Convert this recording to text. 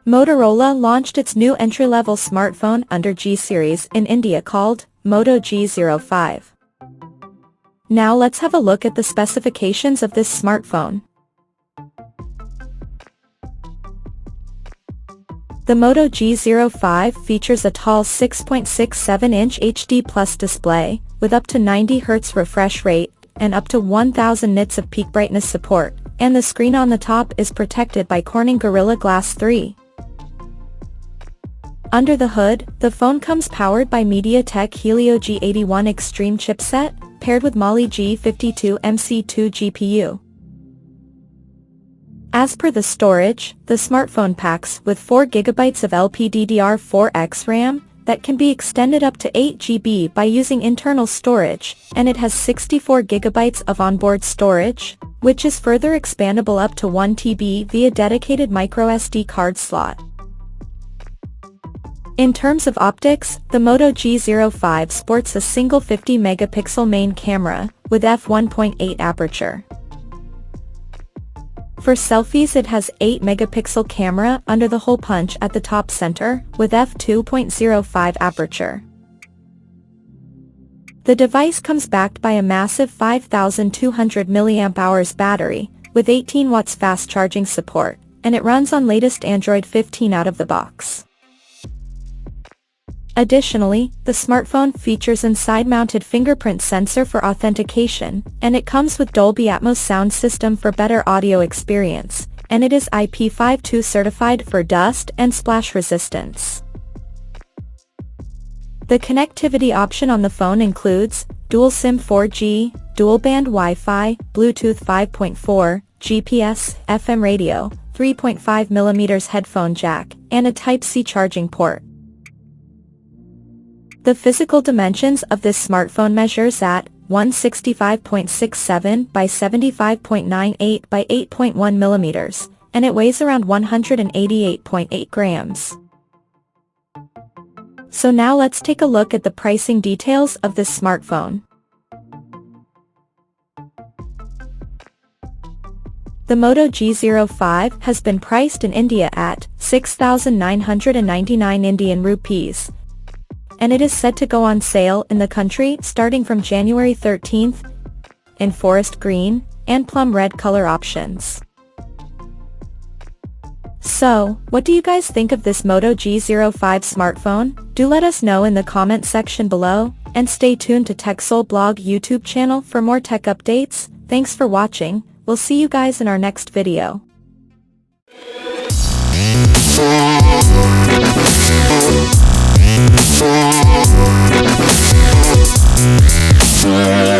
Motorola launched its new entry-level smartphone under G series in India called Moto G05. Now let's have a look at the specifications of this smartphone. The Moto G05 features a tall 6.67-inch HD Plus display, with up to 90 Hz refresh rate, and up to 1000 nits of peak brightness support, and the screen on the top is protected by Corning Gorilla Glass 3. Under the hood, the phone comes powered by MediaTek Helio G81 Extreme chipset, paired with Mali G52 MC2 GPU. As per the storage, the smartphone packs with 4GB of LPDDR4X RAM, that can be extended up to 8GB by using internal storage, and it has 64GB of onboard storage, which is further expandable up to 1TB via dedicated microSD card slot. In terms of optics, the Moto G05 sports a single 50-megapixel main camera, with f1.8 aperture. For selfies it has 8-megapixel camera under the hole punch at the top center, with f2.05 aperture. The device comes backed by a massive 5200 mAh battery, with 18 watts fast charging support, and it runs on latest Android 15 out of the box. Additionally, the smartphone features an side-mounted fingerprint sensor for authentication, and it comes with Dolby Atmos sound system for better audio experience, and it is IP52 certified for dust and splash resistance. The connectivity option on the phone includes dual SIM 4G, dual-band Wi-Fi, Bluetooth 5.4, GPS, FM radio, 3.5mm headphone jack, and a Type-C charging port. The physical dimensions of this smartphone measures at 165.67 by 75.98 by 8.1 millimeters, and it weighs around 188.8 grams. So now let's take a look at the pricing details of this smartphone. The Moto G05 has been priced in India at 6,999 Indian rupees, and it is set to go on sale in the country starting from January 13th in forest green and plum red color options. So, what do you guys think of this Moto G05 smartphone? Do let us know in the comment section below, and stay tuned to TechSole Blog YouTube channel for more tech updates. Thanks for watching, we'll see you guys in our next video. Yeah.